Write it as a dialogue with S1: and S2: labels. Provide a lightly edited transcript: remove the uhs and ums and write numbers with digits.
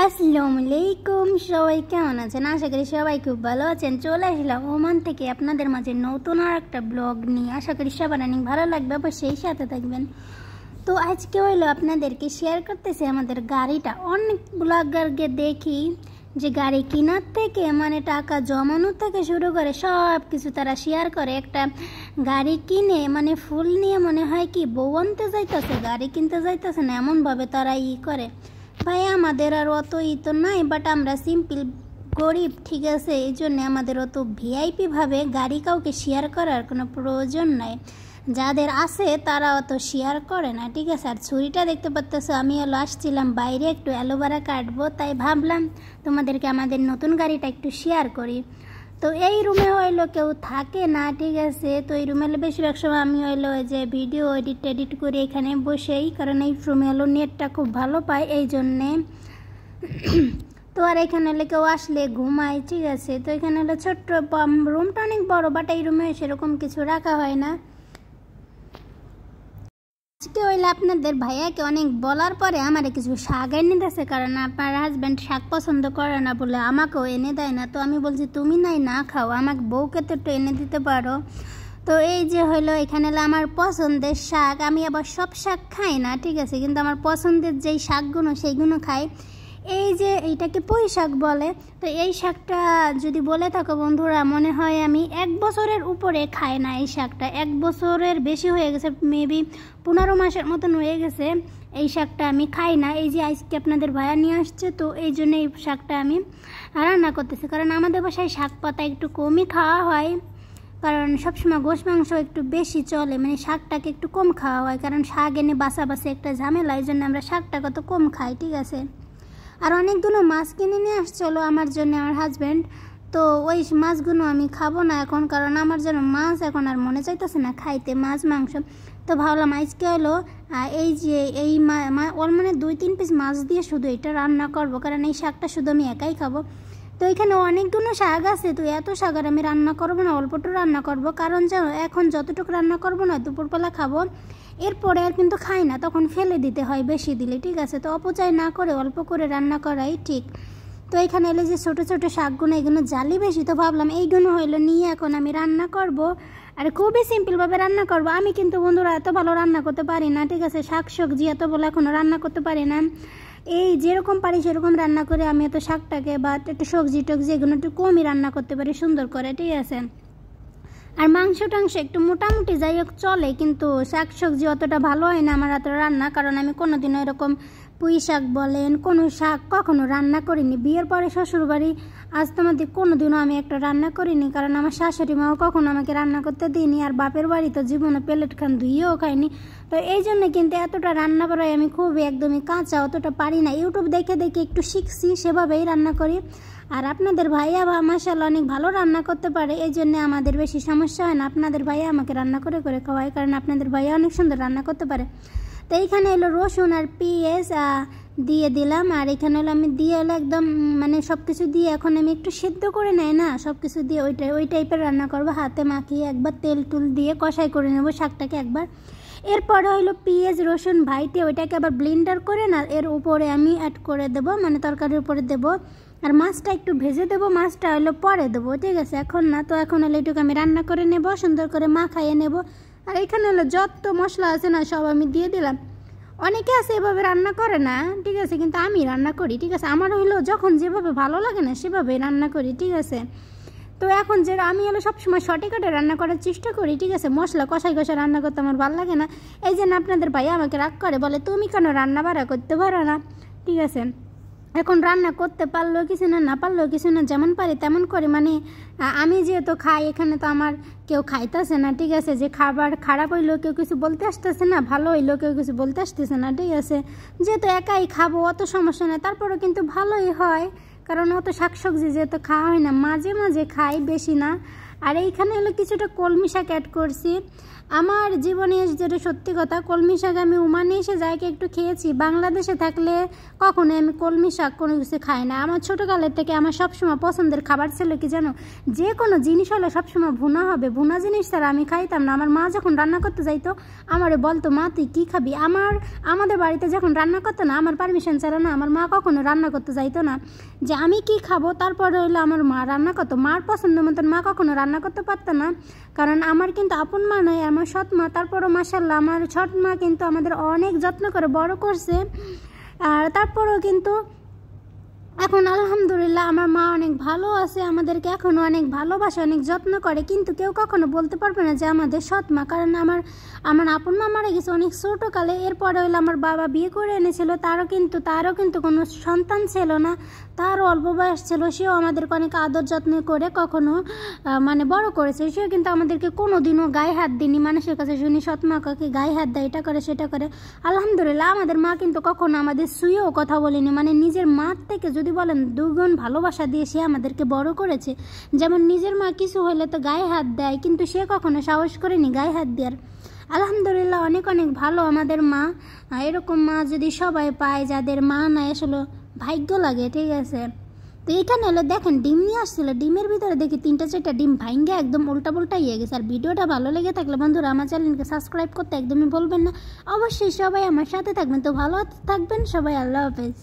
S1: আসসালামু আলাইকুম, সবাই কেমন আছেন? আশা করি সবাই খুব ভালো আছেন। চলে আসলাম ওমান থেকে আপনাদের মাঝে নতুন আর একটা ব্লগ নিয়ে। আশা করি সবার অনেক ভালো লাগবে, অবশ্যই সাথে থাকবেন। তো আজকে হইলো আপনাদেরকে শেয়ার করতেছি আমাদের গাড়িটা। অনেক ব্লগারকে দেখি যে গাড়ি কেনার থেকে মানে টাকা জমানো থেকে শুরু করে সব কিছু তারা শেয়ার করে। একটা গাড়ি কিনে মানে ফুল নিয়ে মনে হয় কি বউ আনতে যাইতেছে, গাড়ি কিনতে যাইতেছে না, এমনভাবে তারা করে। ভাই আমাদের আর অত তো নাই, বাট আমরা সিম্পল গরিব, ঠিক আছে? এই জন্যে আমাদের অত ভিআইপিভাবে গাড়ি কাউকে শেয়ার করার কোনো প্রয়োজন নাই। যাদের আছে তারা অত শেয়ার করে না, ঠিক আছে? আর ছুরিটা দেখতে পাচ্তেছো, আমি আসছিলাম বাইরে একটু অ্যালোভেরা কাটবো, তাই ভাবলাম তোমাদেরকে আমাদের নতুন গাড়িটা একটু শেয়ার করি। তো এই রুমে হইলো কেউ থাকে না, ঠিক আছে? তো এই রুমে বেশিরভাগ সময় আমি হইলো যে ভিডিও এডিট করি এখানে বসেই, কারণ এই রুমে হলো নেটটা খুব ভালো পায়, এই জন্যে। তো আর এখানে হলে কেউ আসলে ঘুমায়, ঠিক আছে? তো এখানে হলো ছোট্ট রুমটা অনেক বড়, বাট এই রুমে সেরকম কিছু রাখা হয় না। আজকে হইলে আপনাদের ভাইয়াকে অনেক বলার পরে আমার কিছু শাক এনে দিয়েছে, কারণ আপনার হাজব্যান্ড শাক পছন্দ করে না বলে আমাকেও এনে দেয় না। তো আমি বলছি তুমি নাই না খাও, আমাকে বউকে তো একটু এনে দিতে পারো। তো এই যে হলো এখানে হলো আমার পছন্দের শাক। আমি আবার সব শাক খাই না, ঠিক আছে, কিন্তু আমার পছন্দের যেই শাকগুলো সেইগুলো খাই। এই যে এইটাকে পুঁই শাক বলে। তো এই শাকটা যদি বলে থাকো বন্ধুরা, মনে হয় আমি 1 বছরের উপরে খাই না এই শাকটা। 1 বছরের বেশি হয়ে গেছে, মেবি 15 মাসের মতন হয়ে গেছে এই শাকটা আমি খাই না। এই যে আজকে আপনাদের ভাইয়া নিয়ে আসছে, তো এই জন্য এই শাকটা আমি রান্না করতেছি। কারণ আমাদের বাসায় শাক পাতা একটু কমই খাওয়া হয়, কারণ সবসময় গোশ মাংস একটু বেশি চলে, মানে শাকটাকে একটু কম খাওয়া হয়, কারণ শাক এনে বাসাবাসি একটা ঝামেলা, এই জন্য আমরা শাকটাকে তো কম খাই, ঠিক আছে? আর অনেকগুলো মাছ কিনে নিয়ে আসছিলো আমার জন্য আমার হাজব্যান্ড। তো ওই মাছগুলো আমি খাবো না এখন, কারণ আমার যেন মাছ এখন আর মনে চাইতেছে না খাইতে, মাছ মাংস। তো ভাবলাম আজকে হলো এই যে এই ওর মানে 2-3 পিস মাছ দিয়ে শুধু এটা রান্না করব, কারণ এই শাকটা শুধু আমি একাই খাবো। তো এখানে অনেকগুলো শাক আছে, তো এত শাক আর আমি রান্না করবো না, অল্পটু রান্না করব, কারণ জানো এখন যতটুকু রান্না করবো না দুপুরবেলা খাবো, এরপরে আর কিন্তু খাই না, তখন ফেলে দিতে হয় বেশি দিলে, ঠিক আছে? তো অপচয় না করে অল্প করে রান্না করাই ঠিক। তো এখানে এলে যে ছোটো ছোটো শাকগুলো, এগুলো জালি বেশি, তো ভাবলাম এইগুলো হইলো নিয়ে এখন আমি রান্না করব। আর খুবই সিম্পলভাবে রান্না করব। আমি কিন্তু বন্ধুরা এত ভালো রান্না করতে পারি না, ঠিক আছে? শাক সবজি এত বলে এখনও রান্না করতে পারি না। এই যেরকম পারি সেরকম রান্না করে আমি এত শাকটাকে বা একটু সবজি টবজি এগুলো একটু কমই রান্না করতে পারি সুন্দর করে, ঠিক আছে? আর মাংস টাংস একটু মোটামুটি যাই হোক চলে, কিন্তু শাক সবজি অতটা ভালো হয় না আমার হাতের রান্না, কারণ আমি কোনোদিনও এরকম পুঁই শাক বলেন কোনো শাক কখনো রান্না করিনি। বিয়ের পরে শ্বশুরবাড়ি আজ তোমাদের কোনোদিনও আমি একটা রান্না করিনি, কারণ আমার শাশুড়ি মাও কখনো আমাকে রান্না করতে দিইনি, আর বাপের বাড়ি তো জীবনে প্লেট খান ধুইয়েও খাইনি। তো এই জন্য কিন্তু এতটা রান্না করাই আমি খুবই একদমই কাঁচা, অতটা পারি না। ইউটিউব দেখে দেখে একটু শিখছি, সেভাবেই রান্না করি। আর আপনাদের ভাইয়া বা মাশাআল্লাহ অনেক ভালো রান্না করতে পারে, এই জন্য আমাদের বেশি সমস্যা হয় না। আপনাদের ভাইয়া আমাকে রান্না করে করে খাওয়ায়, কারণ আপনাদের ভাইয়া অনেক সুন্দর রান্না করতে পারে। তো এইখানে এলো রসুন আর পেঁয়াজ দিয়ে দিলাম, আর এখানে হলো আমি দিয়ে হলো একদম মানে সব কিছু দিয়ে এখন আমি একটু সেদ্ধ করে নেয় না, সব কিছু দিয়ে ওই টাইপের রান্না করবো। হাতে মাখিয়ে একবার তেল টুল দিয়ে কষাই করে নেবো শাকটাকে একবার। এরপরে হইলো পেঁয়াজ রসুন ভাইটে ওইটাকে আবার ব্লেন্ডার করে না এর উপরে আমি অ্যাড করে দেবো, মানে তরকারির উপরে দেবো। আর মাছটা একটু ভেজে দেবো, মাছটা হলো পরে দেবো, ঠিক আছে? এখন না। তো এখন হলো এটুকু আমি রান্না করে নেব, সুন্দর করে মাখাইয়ে নেব। আর এখানে হলো যত মশলা আছে না সব আমি দিয়ে দিলাম। অনেকে আছে এভাবে রান্না করে না, ঠিক আছে, কিন্তু আমি রান্না করি, ঠিক আছে? আমার হইলো যখন যেভাবে ভালো লাগে না সেভাবেই রান্না করি, ঠিক আছে? তো এখন যে আমি হলো সবসময় শর্টকাটে রান্না করার চেষ্টা করি, ঠিক আছে? মশলা কষাই কষাই রান্না করতে আমার ভালো লাগে না, এই জন্য আপনাদের ভাইয়া আমাকে রাগ করে, বলে তুমি কেন রান্না বাড়া করতে পারো না, ঠিক আছে? এখন রান্না করতে পারলেও কিছু না, না পারলেও কিছু না, যেমন পারি তেমন করি। মানে আমি যেহেতু খাই, এখানে তো আমার কেউ খাইতেছে না, ঠিক আছে? যে খাবার খারাপ হইলেও কেউ কিছু বলতে আসতেছে না, ভালো হইলেও কেউ কিছু বলতে আসতেছে না, ঠিক আছে? যেহেতু একাই খাবো অত সমস্যা নেই, তারপরেও কিন্তু ভালোই হয়, কারণ অত শাকসবজি যেহেতু খাওয়া হয় না, মাঝে মাঝে খাই, বেশি না। আর এইখানে হলো কিছুটা কলমি শাক অ্যাড করছি। আমার জীবনে যেটা সত্যি কথা, কলমি শাক আমি ওমানে এসে যাইকে একটু খেয়েছি, বাংলাদেশে থাকলে কখনো আমি কলমি শাক কোনো কিছু খাই না। আমার ছোটোকালের থেকে আমার সবসময় পছন্দের খাবার ছিল কি জানো, যে কোনো জিনিস হলে সবসময় ভুনা হবে, ভুনা জিনিস ছাড়া আমি খাইতাম না। আমার মা যখন রান্না করতে যাইতো আমারে বলতো, মা তুই কী খাবি। আমাদের বাড়িতে যখন রান্না করতো না, আমার পারমিশন ছাড়া না আমার মা কখনো রান্না করতে যাইতো না, যে আমি কি খাবো। তারপরে হইলো আমার মা রান্না করতো, মার পছন্দ মতন মা কখনো রান্না করতে পারতো না, কারণ আমার কিন্তু আপন মা নয়, আমার সৎ মা। তারপরও মাশাআল্লাহ আমার সৎ মা কিন্তু আমাদের অনেক যত্ন করে বড় করছে। আর তারপরেও কিন্তু এখন আলহামদুলিল্লাহ আমার মা অনেক ভালো আছে, আমাদেরকে এখনও অনেক ভালোবাসে, অনেক যত্ন করে। কিন্তু কেউ কখনো বলতে পারবে না যে আমাদের সৎ মা, কারণ আমার আপন মা মারা গেছে অনেক ছোটোকালে। এরপরে হইলো আমার বাবা বিয়ে করে এনেছিল, তারও কিন্তু কোনো সন্তান ছিল না, তারও অল্প বয়স ছিল। সেও আমাদেরকে অনেক আদর যত্ন করে কখনো মানে বড় করেছে। সেও কিন্তু আমাদেরকে কোনো দিনও গায়ে হাত দিনি। মানুষের কাছে শুনি সৎ মা কাকে গায়ে হাত দেয়, এটা করে সেটা করে। আলহামদুলিল্লাহ আমাদের মা কিন্তু কখনো আমাদের শুয়েও কথা বলেনি, মানে নিজের মার থেকে যদি বলেন দুগুণ ভালোবাসা দিয়ে সে আমাদেরকে বড় করেছে। যেমন নিজের মা কিছু হলে তো গায়ে হাত দেয়, কিন্তু সে কখনো সাহস করেনি গায়ে হাত দেওয়ার। আলহামদুলিল্লাহ অনেক অনেক ভালো আমাদের মা। এরকম মা যদি সবাই পায়, যাদের মা নাই, আসলে ভাগ্য লাগে, ঠিক আছে। তো এখানে হলো দেখেন ডিম নিয়ে আসছিল, ডিমের ভিতরে দেখি 3-4টা ডিম ভাঙ্গে একদম উল্টা পুল্টা ইয়ে গেছে। আর ভিডিওটা ভালো লেগে থাকলে বন্ধুরা আমার চ্যানেলকে সাবস্ক্রাইব করতে একদমই বলবেন না। অবশ্যই সবাই আমার সাথে থাকবেন। তো ভালো থাকবেন সবাই, আল্লাহ হাফেজ।